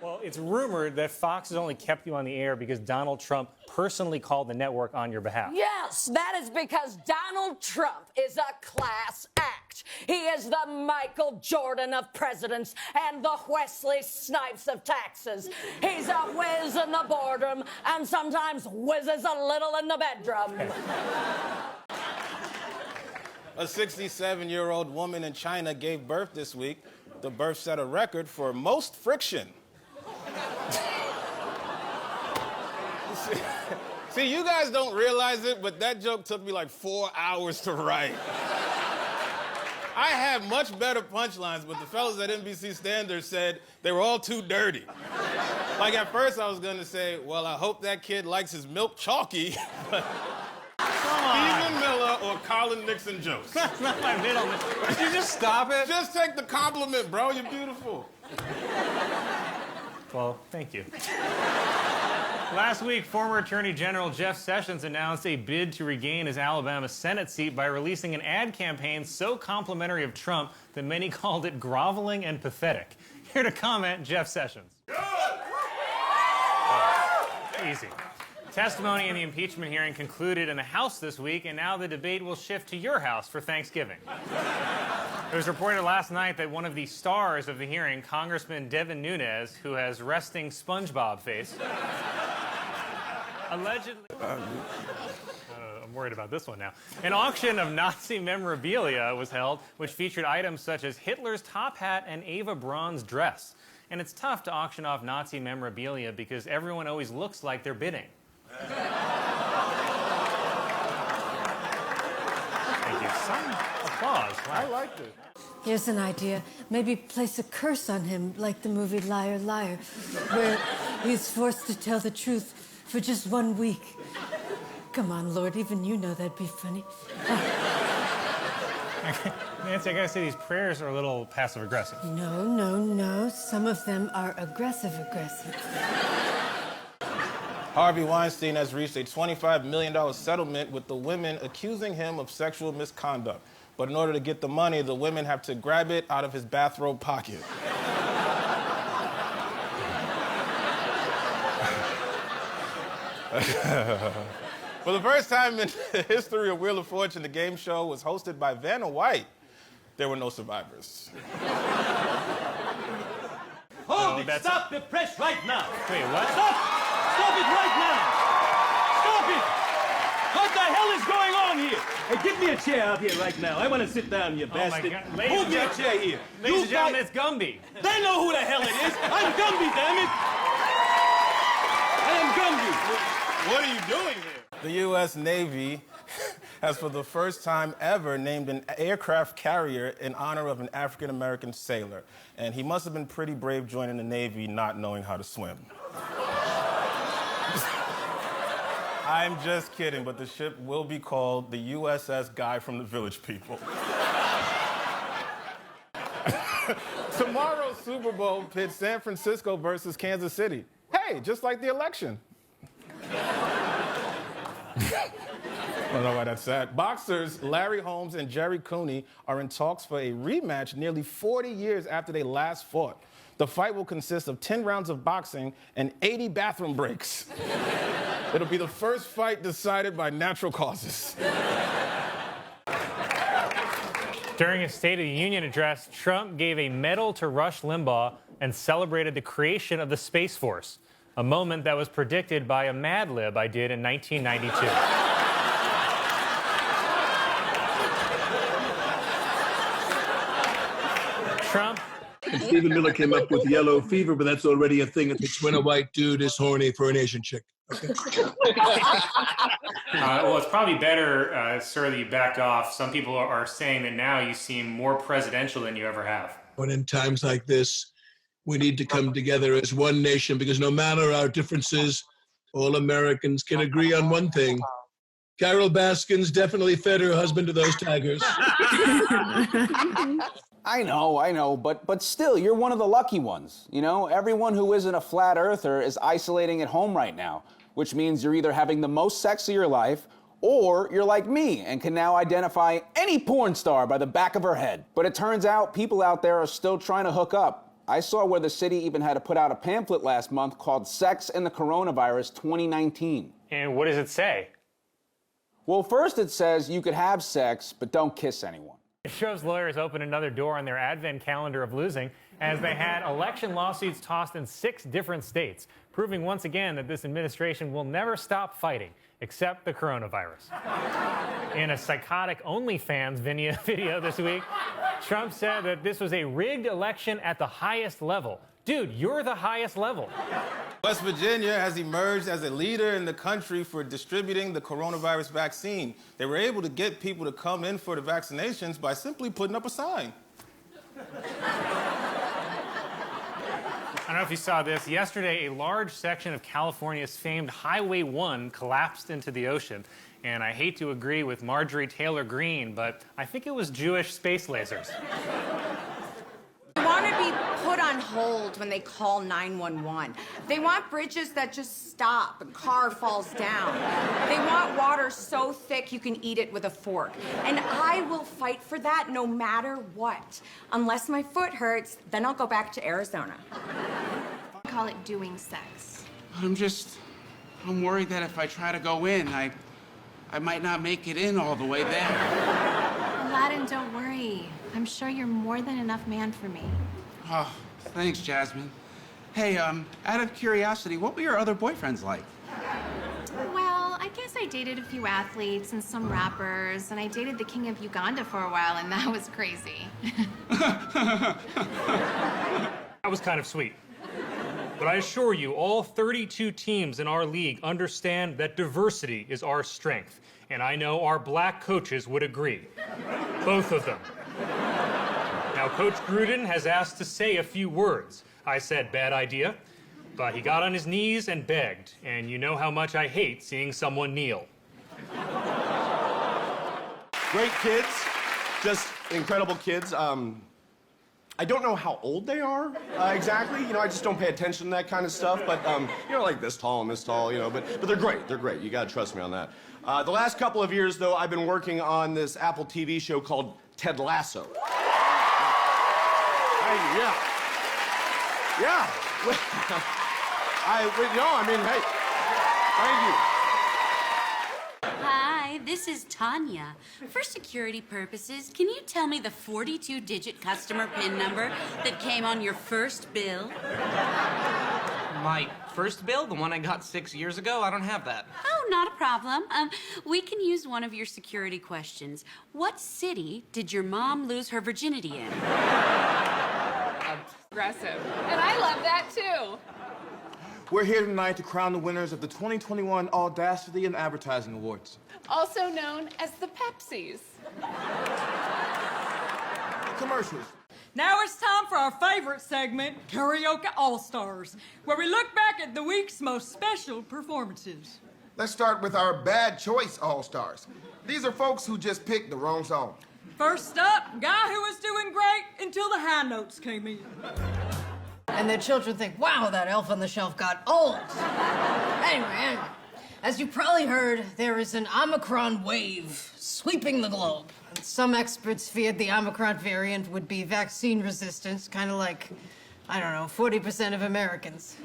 Well, it's rumored that Fox has only kept you on the air because Donald Trump personally called the network on your behalf. Yes, that is because Donald Trump is a class act. He is the Michael Jordan of presidents and the Wesley Snipes of taxes. He's a whiz in the boardroom and sometimes whizzes a little in the bedroom. A 67-year-old woman in China gave birth this week. The birth set a record for most friction. See, you guys don't realize it, but that joke took me like 4 hours to write. I had much better punchlines, but the fellas at NBC Standard said they were all too dirty. Like, at first I was gonna say, well, I hope that kid likes his milk chalky. Stephen Miller or Colin Nixon jokes. That's not my middle name. Did you just stop it? Just take the compliment, bro. You're beautiful. Well, thank you. Last week, former Attorney General Jeff Sessions announced a bid to regain his Alabama Senate seat by releasing an ad campaign so complimentary of Trump that many called it groveling and pathetic. Here to comment, Jeff Sessions. Easy. Testimony in the impeachment hearing concluded in the House this week, and now the debate will shift to your house for Thanksgiving. It was reported last night that one of the stars of the hearing, Congressman Devin Nunes, who has resting SpongeBob face, allegedly... I'm worried about this one now. An auction of Nazi memorabilia was held, which featured items such as Hitler's top hat and Eva Braun's dress. And it's tough to auction off Nazi memorabilia because everyone always looks like they're bidding. Thank you. Some applause. Wow. I liked it. Here's an idea. Maybe place a curse on him, like the movie Liar, Liar, where he's forced to tell the truth for just 1 week. Come on, Lord, even you know that'd be funny. Nancy, I gotta say, these prayers are a little passive-aggressive. No. Some of them are aggressive. Harvey Weinstein has reached a $25 million settlement with the women accusing him of sexual misconduct. But in order to get the money, the women have to grab it out of his bathrobe pocket. For the first time in the history of Wheel of Fortune, the game show was hosted by Vanna White. There were no survivors. Hold it! Stop the press right now! Wait, what? Stop! Stop it right now! Stop it! What the hell is going on here? Hey, get me a chair out here right now. I want to sit down, you bastard. My God. Move me a chair here. Ladies and gentlemen, it's Gumby. They know who the hell it is. I'm Gumby, damn it! I am Gumby. What are you doing here? The U.S. Navy has for the first time ever named an aircraft carrier in honor of an African-American sailor. And he must have been pretty brave joining the Navy not knowing how to swim. I'm just kidding, but the ship will be called the USS Guy from the Village People. Tomorrow's Super Bowl pits San Francisco versus Kansas City. Hey, just like the election. I don't know why that's sad. Boxers Larry Holmes and Jerry Cooney are in talks for a rematch nearly 40 years after they last fought. The fight will consist of 10 rounds of boxing and 80 bathroom breaks. It'll be the first fight decided by natural causes. During his State of the Union address, Trump gave a medal to Rush Limbaugh and celebrated the creation of the Space Force, a moment that was predicted by a Mad Lib I did in 1992. Trump. And Stephen Miller came up with yellow fever, but that's already a thing. It's when a white dude is horny for an Asian chick. Okay. Well, it's probably better, sir, that you backed off. Some people are saying that now you seem more presidential than you ever have. When in times like this, we need to come together as one nation because no matter our differences, all Americans can agree on one thing. Carol Baskins definitely fed her husband to those tigers. I know, but still, you're one of the lucky ones. You know, everyone who isn't a flat earther is isolating at home right now, which means you're either having the most sex of your life or you're like me and can now identify any porn star by the back of her head. But it turns out people out there are still trying to hook up. I saw where the city even had to put out a pamphlet last month called Sex and the Coronavirus 2019. And what does it say? Well, first it says you could have sex, but don't kiss anyone. Trump's lawyers opened another door on their advent calendar of losing as they had election lawsuits tossed in 6 different states, proving once again that this administration will never stop fighting, except the coronavirus. In a psychotic OnlyFans video this week, Trump said that this was a rigged election at the highest level. Dude, you're the highest level. West Virginia has emerged as a leader in the country for distributing the coronavirus vaccine. They were able to get people to come in for the vaccinations by simply putting up a sign. I don't know if you saw this. Yesterday, a large section of California's famed Highway 1 collapsed into the ocean. And I hate to agree with Marjorie Taylor Greene, but I think it was Jewish space lasers. They want to be put on hold when they call 911. They want bridges that just stop, a car falls down. They want water so thick you can eat it with a fork. And I will fight for that no matter what. Unless my foot hurts, then I'll go back to Arizona. I call it doing sex. I'm worried that if I try to go in, I might not make it in all the way there. Aladdin, don't worry. I'm sure you're more than enough man for me. Oh, thanks, Jasmine. Hey, out of curiosity, what were your other boyfriends like? Well, I guess I dated a few athletes and some rappers, and I dated the king of Uganda for a while, and that was crazy. That was kind of sweet. But I assure you, all 32 teams in our league understand that diversity is our strength. And I know our black coaches would agree. Both of them. Now, Coach Gruden has asked to say a few words. I said, bad idea. But he got on his knees and begged. And you know how much I hate seeing someone kneel. Great kids. Just incredible kids. I don't know how old they are exactly. You know, I just don't pay attention to that kind of stuff. But, you know, like this tall and this tall, you know. But they're great. They're great. You got to trust me on that. The last couple of years, though, I've been working on this Apple TV show called Ted Lasso. Yeah. Hey, thank you. Hi, this is Tanya. For security purposes, can you tell me the 42-digit customer PIN number that came on your first bill? My first bill? The one I got 6 years ago? I don't have that. Oh, not a problem. We can use one of your security questions. What city did your mom lose her virginity in? Aggressive. And I love that, too. We're here tonight to crown the winners of the 2021 Audacity and Advertising Awards. Also known as the Pepsis. Commercials. Now it's time for our favorite segment, Karaoke All-Stars, where we look back at the week's most special performances. Let's start with our bad choice All-Stars. These are folks who just picked the wrong song. First up, guy who was doing great until the high notes came in. And their children think, wow, that elf on the shelf got old. Anyway, as you probably heard, there is an Omicron wave sweeping the globe. And some experts feared the Omicron variant would be vaccine resistant, kind of like, I don't know, 40% of Americans.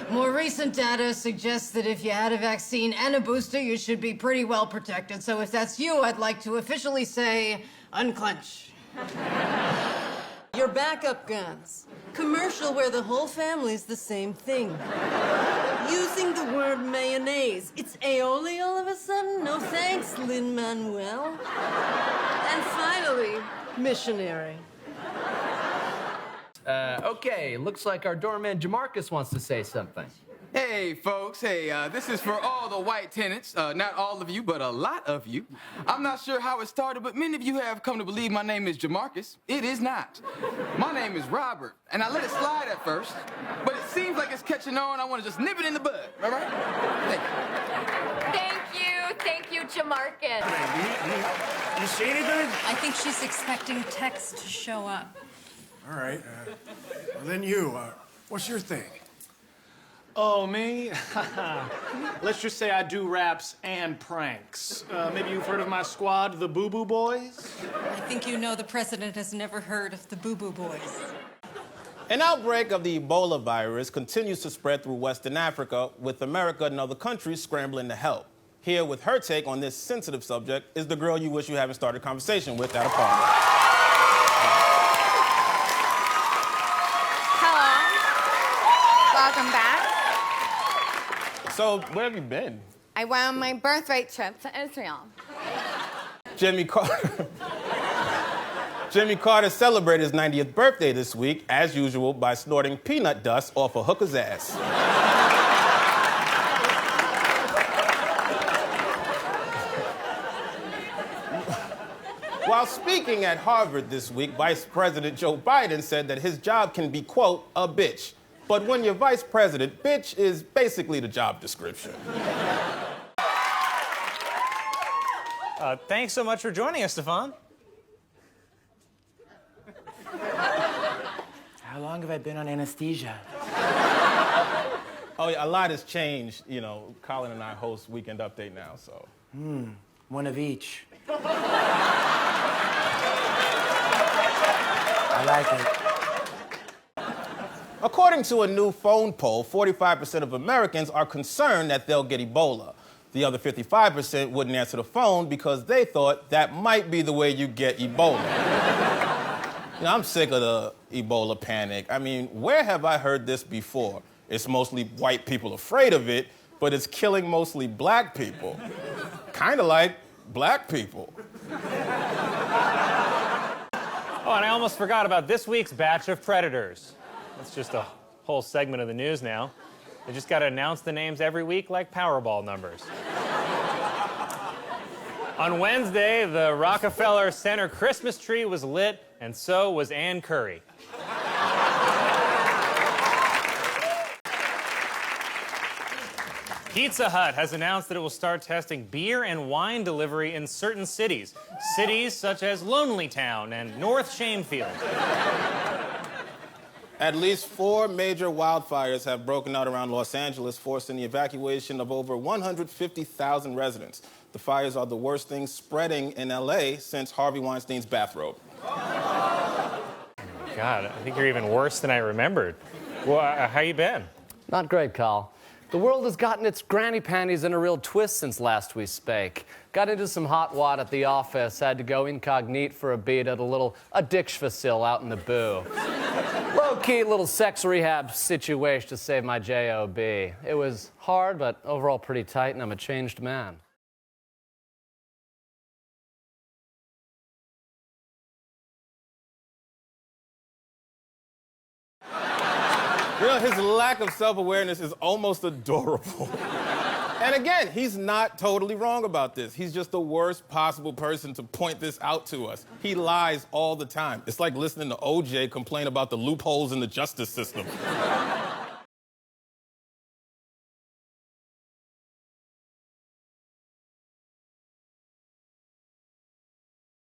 More recent data suggests that if you had a vaccine and a booster, you should be pretty well protected. So if that's you, I'd like to officially say, unclench. Your backup guns. Commercial where the whole family's the same thing. Using the word mayonnaise. It's aioli all of a sudden? No thanks, Lin-Manuel. And finally, missionary. Okay, looks like our doorman Jamarcus wants to say something. Hey, folks. Hey, this is for all the white tenants. Not all of you, but a lot of you. I'm not sure how it started, but many of you have come to believe my name is Jamarcus. It is not. My name is Robert, and I let it slide at first, but it seems like it's catching on. I want to just nip it in the bud, all right? Thank you, Jamarcus. You see anything? I think she's expecting Tex to show up. All right. Well, then you, what's your thing? Oh, me? Let's just say I do raps and pranks. Maybe you've heard of my squad, the Boo Boo Boys? I think you know the president has never heard of the Boo Boo Boys. An outbreak of the Ebola virus continues to spread through Western Africa, with America and other countries scrambling to help. Here with her take on this sensitive subject is the girl you wish you haven't started a conversation with at a party. Hello. Welcome back. So, where have you been? I went on my birthright trip to Israel. Jimmy Carter. Jimmy Carter celebrated his 90th birthday this week, as usual, by snorting peanut dust off a hooker's ass. While speaking at Harvard this week, Vice President Joe Biden said that his job can be, quote, a bitch. But when you're vice president, bitch is basically the job description. Thanks so much for joining us, Stefan. How long have I been on anesthesia? Oh, yeah, a lot has changed. You know, Colin and I host Weekend Update now, so. One of each. I like it. According to a new phone poll, 45% of Americans are concerned that they'll get Ebola. The other 55% wouldn't answer the phone because they thought that might be the way you get Ebola. You know, I'm sick of the Ebola panic. I mean, where have I heard this before? It's mostly white people afraid of it, but it's killing mostly black people. Kind of like black people. Oh, and I almost forgot about this week's batch of predators. That's just a whole segment of the news now. They just got to announce the names every week like Powerball numbers. On Wednesday, the Rockefeller Center Christmas tree was lit, and so was Ann Curry. Pizza Hut has announced that it will start testing beer and wine delivery in certain cities. Cities such as Lonelytown and North Shamefield. At least 4 major wildfires have broken out around Los Angeles, forcing the evacuation of over 150,000 residents. The fires are the worst thing spreading in LA since Harvey Weinstein's bathrobe. God, I think you're even worse than I remembered. Well, how you been? Not great, Carl. The world has gotten its granny panties in a real twist since last we spake. Got into some hot wad at the office, had to go incognito for a beat at a ditch facil out in the boo. Low-key little sex rehab situation to save my J.O.B. It was hard, but overall pretty tight, and I'm a changed man. You know, his lack of self-awareness is almost adorable. And again, he's not totally wrong about this. He's just the worst possible person to point this out to us. He lies all the time. It's like listening to OJ complain about the loopholes in the justice system.